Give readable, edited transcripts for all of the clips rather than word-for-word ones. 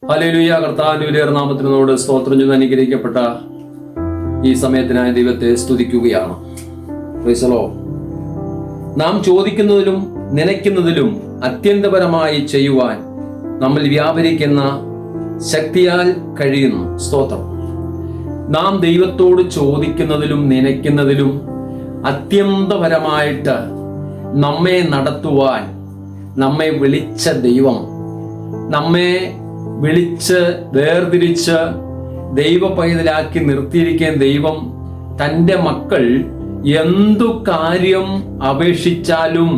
Hallelujah. കർത്താവിന്റെ വിലയേറിയ നാമത്തിനോട് സ്തോത്രം ചെയ്ത് അനുഗ്രഹിക്കപ്പെട്ട ഈ സമയത്തിനായി ദൈവത്തെ സ്തുതിക്കുകയാണ്. Price the Lord. നാം ചോദിക്കുന്നതിലും നനയ്ക്കുന്നതിലും അത്യന്തപരമായി ചെയ്യുവാൻ നമ്മൾ വ്യാപരിക്കുന്ന ശക്തിയാൽ കഴിയുന്നു. സ്തോത്രം. നാം ദൈവത്തോട് ചോദിക്കുന്നതിലും നനയ്ക്കുന്നതിലും അത്യന്തപരമായിട്ട് നമ്മെ നടത്തുവാൻ നമ്മെ വിളിച്ച ദൈവം, നമ്മെ വിളിച്ച് വേർതിരിച്ച് ദൈവ പൈതലാക്കി നിർത്തിയിരിക്കുന്ന ദൈവം തൻ്റെ മക്കൾ എന്തു കാര്യം അപേക്ഷിച്ചാലും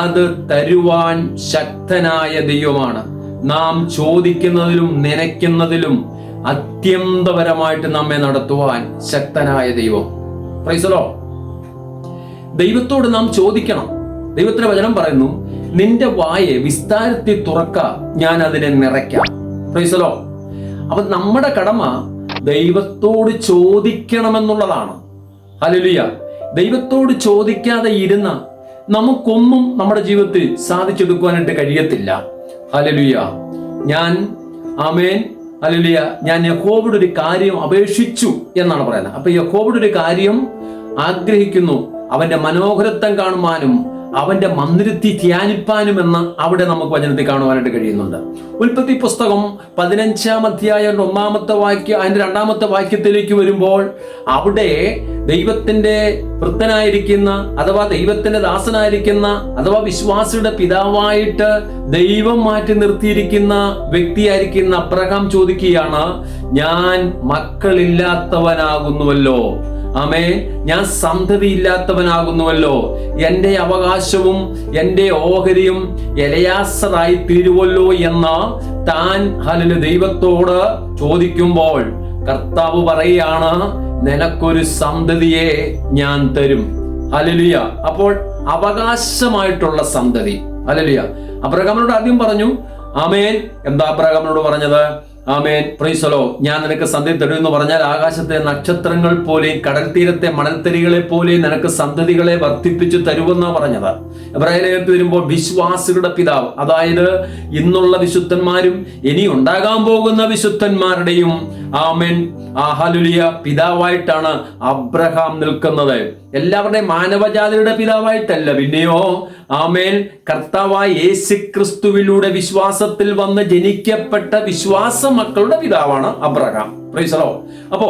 അത് തരുവാൻ ശക്തനായ ദൈവമാണ്. നാം ചോദിക്കുന്നതിലും നനയ്ക്കുന്നതിലും അത്യന്തപരമായിട്ട് നമ്മെ നടത്തുവാൻ ശക്തനായ ദൈവം. Price the Lord. ദൈവത്തോട് നാം ചോദിക്കണം. ദൈവത്തിന്റെ വചനം പറയുന്നു, നിന്റെ വായെ വിസ്താരത്തിൽ തുറക്ക, ഞാൻ അതിനെ നിറയ്ക്കാം. Price the Lord. അപ്പൊ നമ്മുടെ കടമ ദൈവത്തോട് ചോദിക്കണമെന്നുള്ളതാണ്. ഹല്ലേലൂയ. ദൈവത്തോട് ചോദിക്കാതെ ഇരുന്ന നമുക്കൊന്നും നമ്മുടെ ജീവിതത്തിൽ സാധിച്ചെടുക്കുവാനായിട്ട് കഴിയത്തില്ല. ഹല്ലേലൂയ. ഹല്ലേലൂയ, ഞാൻ യഹോവയുടെ ഒരു കാര്യം അപേക്ഷിച്ചു എന്നാണ് പറയുന്നത്. അപ്പൊ യഹോവയുടെ ഒരു കാര്യം ആഗ്രഹിക്കുന്നു, അവന്റെ മനോഹരത്വം കാണുവാനും അവന്റെ മന്ദിരത്തിൽ ധ്യാനിപ്പാനും എന്ന് അവിടെ നമുക്ക് വചനത്തിൽ കാണുവാനായിട്ട് കഴിയുന്നുണ്ട്. ഉൽപ്പത്തി പുസ്തകം 15-ാം അധ്യായം 1-ാമത്തെ വാക്യം, അതിന്റെ 2-ാമത്തെ വാക്യത്തിലേക്ക് വരുമ്പോൾ അവിടെ ദൈവത്തിന്റെ വൃത്തനായിരിക്കുന്ന അഥവാ ദൈവത്തിന്റെ ദാസനായിരിക്കുന്ന അഥവാ വിശ്വാസിയുടെ പിതാവായിട്ട് ദൈവം മാറ്റി നിർത്തിയിരിക്കുന്ന വ്യക്തിയായിരിക്കുന്ന അബ്രഹാം ചോദിക്കുകയാണ്, ഞാൻ മക്കളില്ലാത്തവനാകുന്നുവല്ലോ. ആമേൻ. ഞാൻ സന്തതി ഇല്ലാത്തവനാകുന്നുവല്ലോ. എന്റെ അവകാശവും എന്റെ ഓഹരിയും എലയാസറായി തീരുവല്ലോ എന്ന് താൻ ദൈവത്തോട് ചോദിക്കുമ്പോൾ കർത്താവ് പറയുകയാണ്, നിനക്കൊരു സന്തതിയെ ഞാൻ തരും. ഹല്ലേലൂയ. അപ്പോൾ അവകാശമായിട്ടുള്ള സന്തതി. ഹല്ലേലൂയ. അബ്രഹാമിനോട് ആദ്യം പറഞ്ഞു, ആമേൻ. എന്താ അബ്രഹാമിനോട് പറഞ്ഞത്? ആമേൻ. Praise the Lord. ഞാൻ നിനക്ക് സന്തതി തരും എന്ന് പറഞ്ഞാൽ ആകാശത്തെ നക്ഷത്രങ്ങൾ പോലെയും കടൽ തീരത്തെ മണൽത്തരികളെ പോലെയും നിനക്ക് സന്തതികളെ വർദ്ധിപ്പിച്ചു തരുമെന്നാ പറഞ്ഞത്. എബ്രായ ലേഖനത്തിൽ വരുമ്പോൾ വിശ്വാസികളുടെ പിതാവ്, അതായത് ഇന്നുള്ള വിശുദ്ധന്മാരും ഇനി ഉണ്ടാകാൻ പോകുന്ന വിശുദ്ധന്മാരുടെയും ആമേൻ ഹല്ലേലൂയ പിതാവായിട്ടാണ് അബ്രഹാം നിൽക്കുന്നത്. എല്ലാവരുടെയും മാനവജാതിയുടെ പിതാവായിട്ടല്ല, പിന്നെയോ ആമേൻ കർത്താവായ യേശുക്രിസ്തുവിലൂടെ വിശ്വാസത്തിൽ വന്ന് ജനിക്കപ്പെട്ട വിശ്വാസ മക്കളുടെ പിതാവാണ് അബ്രഹാം. Price the Lord. അപ്പോ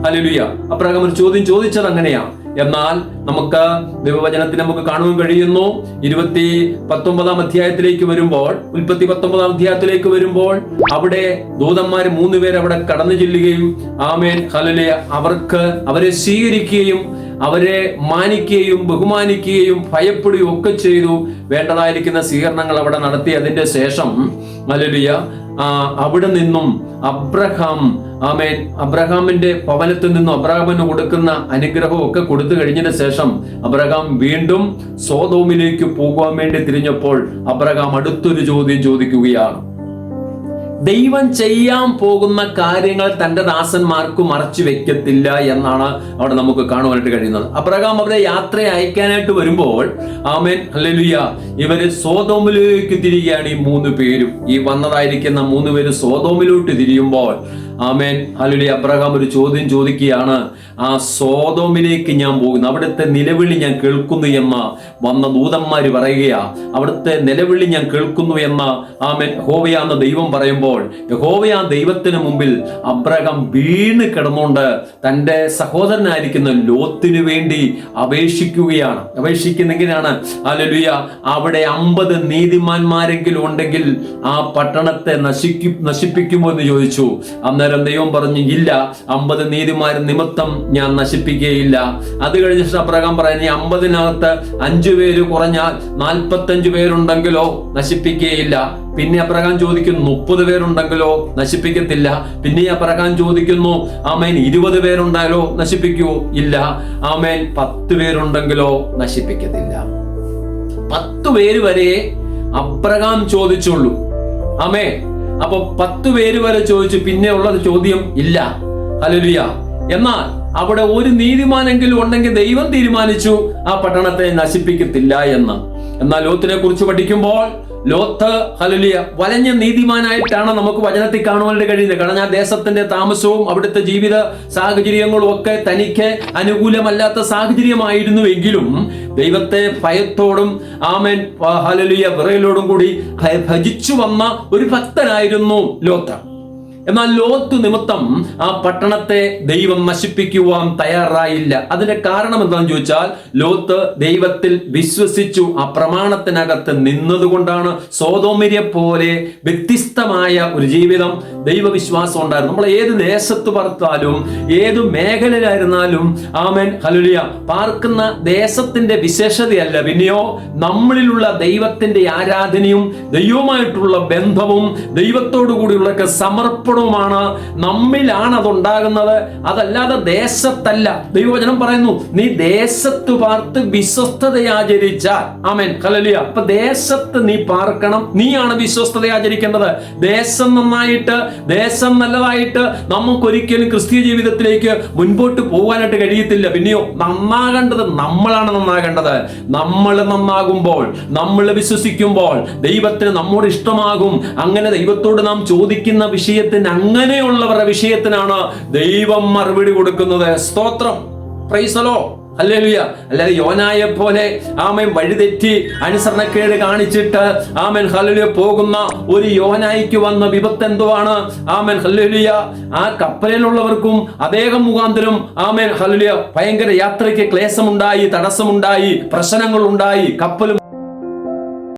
ഹല്ലേലൂയ, അബ്രഹാം ഒരു ചോദ്യം ചോദിച്ചത് അങ്ങനെയാ. എന്നാൽ നമുക്ക് ദൈവവചനത്തിൽ നമുക്ക് കാണുവാൻ കഴിയുന്നു. 19-ാം അധ്യായത്തിലേക്ക് വരുമ്പോൾ, ഉൽപ്പത്തി 19-ാം അധ്യായത്തിലേക്ക് വരുമ്പോൾ അവിടെ ദൂതന്മാര് 3 പേര് അവിടെ കടന്നു ചെല്ലുകയും ആമേൻ ഹല്ലേലൂയ അവരെ സ്വീകരിക്കുകയും അവരെ മാനിക്കുകയും ബഹുമാനിക്കുകയും ഭയപ്പെടുകയും ഒക്കെ ചെയ്തു. വേണ്ടതായിരിക്കുന്ന സ്വീകരണങ്ങൾ അവിടെ നടത്തി. അതിന്റെ ശേഷം ഹല്ലേലൂയ അവിടെ നിന്നും അബ്രഹാമിന്റെ ഭവനത്തിൽ നിന്നും അബ്രഹാമിന് കൊടുക്കുന്ന അനുഗ്രഹം ഒക്കെ കൊടുത്തു കഴിഞ്ഞതിന് ശേഷം അബ്രഹാം വീണ്ടും സോദോമിലേക്ക് പോകുവാൻ വേണ്ടി തിരിഞ്ഞപ്പോൾ അബ്രഹാം അടുത്തൊരു ചോദ്യം ചോദിക്കുകയാണ്. ദൈവം ചെയ്യാൻ പോകുന്ന കാര്യങ്ങൾ തന്റെ ദാസന്മാർക്ക് മറച്ചു വെക്കത്തില്ല എന്നാണ് അവിടെ നമുക്ക് കാണുവാനായിട്ട് കഴിയുന്നത്. അബ്രഹാം അവരെ യാത്ര അയക്കാനായിട്ട് വരുമ്പോൾ ആമേൻ ഹല്ലേലൂയ ഇവര് സോദോമിലേക്ക് തിരികെയാണ്. ഈ 3 പേരും, ഈ വന്നതായിരിക്കുന്ന 3 പേര് സോദോമിലോട്ട് തിരിയുമ്പോൾ ആമേൻ ഹല്ലേലൂയ അബ്രഹാം ഒരു ചോദ്യം ചോദിക്കുകയാണ്, ആ സോദോമിലേക്ക് ഞാൻ പോകുന്നു, അവിടുത്തെ നിലവിളി ഞാൻ കേൾക്കുന്നു എന്ന് വന്ന ദൂതന്മാര് പറയുകയാ. അവിടുത്തെ നിലവിളി ഞാൻ കേൾക്കുന്നു എന്ന് ആമേൻ യഹോവയാന്ന് ദൈവം പറയുമ്പോൾ യഹോവയാ ദൈവത്തിന് മുമ്പിൽ അബ്രഹാം വീണ് കിടന്നുകൊണ്ട് തന്റെ സഹോദരനായിരിക്കുന്ന ലോത്തിനു വേണ്ടി അപേക്ഷിക്കുകയാണ്. അപേക്ഷിക്കുന്നെങ്കിലാണ് ഹല്ലേലൂയ അവിടെ 50 നീതിമാന്മാരെങ്കിലും ഉണ്ടെങ്കിൽ ആ പട്ടണത്തെ നശിപ്പിക്കുമോ എന്ന് ചോദിച്ചു. അന്നേരം ദൈവം പറഞ്ഞു, ഇല്ല, 50 നീതിമാർ നിമിത്തം ഞാൻ നശിപ്പിക്കുകയില്ല. അത് കഴിഞ്ഞ ശേഷം അബ്രഹാം പറയുന്നത്, 50-നകത്ത് 5 പേര് കുറഞ്ഞാൽ 45 പേരുണ്ടെങ്കിലോ നശിപ്പിക്കുകയില്ല. പിന്നെ അബ്രഹാം ചോദിക്കുന്നു, 30 പേരുണ്ടെങ്കിലോ നശിപ്പിക്കത്തില്ല. പിന്നെ അബ്രഹാം ചോദിക്കുന്നു, ആമേൻ 20 പേരുണ്ടായാലോ നശിപ്പിക്കുവോ? ഇല്ല. ആമേൻ 10 പേരുണ്ടെങ്കിലോ നശിപ്പിക്കത്തില്ല. 10 പേര് വരെ അബ്രഹാം ചോദിച്ചുള്ളൂ. ആമേൻ. അപ്പൊ 10 പേര് വരെ ചോദിച്ചു. പിന്നെ ഉള്ളത് ചോദ്യം ഇല്ല. ഹല്ലേലൂയ. എന്നാൽ അവിടെ ഒരു നീതിമാനെങ്കിലും ഉണ്ടെങ്കിൽ ദൈവം തീരുമാനിച്ചു ആ പട്ടണത്തെ നശിപ്പിക്കത്തില്ല എന്ന്. എന്നാൽ ലോത്തിനെ കുറിച്ച് പഠിക്കുമ്പോൾ ലോത്ത് ഹല്ലേലൂയ വലഞ്ഞ നീതിമാനായിട്ടാണ് നമുക്ക് വചനത്തിൽ കാണുവാനായിട്ട് കഴിയുന്നത്. കാരണം ആ ദേശത്തിന്റെ താമസവും അവിടുത്തെ ജീവിത സാഹചര്യങ്ങളും ഒക്കെ തനിക്ക് അനുകൂലമല്ലാത്ത സാഹചര്യമായിരുന്നുവെങ്കിലും ദൈവത്തെ ഭയത്തോടും ആമേൻ ഹല്ലേലൂയ വിറയലോടും കൂടി ഭജിച്ചു വന്ന ഒരു ഭക്തനായിരുന്നു ലോത്ത്. എന്നാൽ ലോത്ത് നിമിത്തം ആ പട്ടണത്തെ ദൈവം നശിപ്പിക്കുവാൻ തയ്യാറായില്ല. അതിന്റെ കാരണം എന്താണെന്ന് ചോദിച്ചാൽ ലോത്ത് ദൈവത്തിൽ വിശ്വസിച്ചു, ആ പ്രമാണത്തിനകത്ത് നിന്നതുകൊണ്ടാണ്. സോദോമിനെ പോലെ വ്യത്യസ്തമായ ഒരു ജീവിതം, ദൈവവിശ്വാസം ഉണ്ടായിരുന്നു. നമ്മൾ ഏത് ദേശത്ത് പാർത്താലും ഏത് മേഖലയിലായിരുന്നാലും ആമേൻ ഹല്ലേലൂയ പാർക്കുന്ന ദേശത്തിന്റെ വിശേഷതയല്ല, പിന്നെയോ നമ്മളിലുള്ള ദൈവത്തിന്റെ ആരാധനയും ദൈവവുമായിട്ടുള്ള ബന്ധവും ദൈവത്തോടു കൂടിയുള്ള സമർപ്പണ നമ്മിലാണ് അതുണ്ടാകുന്നത്, അതല്ലാതെ ദേശത്തല്ല. ദൈവവചനം പറയുന്നു, നീ ദേശത്ത് പാർത്ത് വിശ്വസ്തതയാചരിച്ചാൽ ആമേൻ ഹല്ലേലൂയ. അപ്പൊ ദേശത്ത് നീ പാർക്കണം, നീയാണ് വിശ്വസ്തത ആചരിക്കേണ്ടത്. ദേശം നന്നായിട്ട്, ദേശം നല്ലതായിട്ട് നമുക്കൊരിക്കലും ക്രിസ്തീയ ജീവിതത്തിലേക്ക് മുൻപോട്ട് പോകാനായിട്ട് കഴിയത്തില്ല. പിന്നെയോ നന്നാകേണ്ടത് നമ്മളാണ് നന്നാകേണ്ടത്. നമ്മൾ നന്നാകുമ്പോൾ, നമ്മൾ വിശ്വസിക്കുമ്പോൾ ദൈവത്തിന് നമ്മോട് ഇഷ്ടമാകും. അങ്ങനെ ദൈവത്തോട് നാം ചോദിക്കുന്ന വിഷയത്തിന്, അങ്ങനെയുള്ളവരുടെ വിഷയത്തിനാണ് ദൈവം മറുപടി കൊടുക്കുന്നത്. സ്തോത്രം, പ്രൈസ് ദി ലോർഡ്, ഹല്ലേലൂയ. അല്ലാതെ യോനായെ പോലെ ആമേൻ വഴിതെറ്റി അനുസരണക്കേട് കാണിച്ചിട്ട് ആമേൻ ഹല്ലേലൂയ പോകുന്ന ഒരു യോനായിക്ക് വന്ന വിപത്ത് എന്തുവാണ്? Amen hallelujah. ആ കപ്പലിലുള്ളവർക്കും അദ്ദേഹം മുഖാന്തരം ആമേൻ ഹല്ലേലൂയ ഭയങ്കര യാത്രയ്ക്ക് ക്ലേശമുണ്ടായി, തടസ്സമുണ്ടായി, പ്രശ്നങ്ങൾ ഉണ്ടായി, കപ്പൽ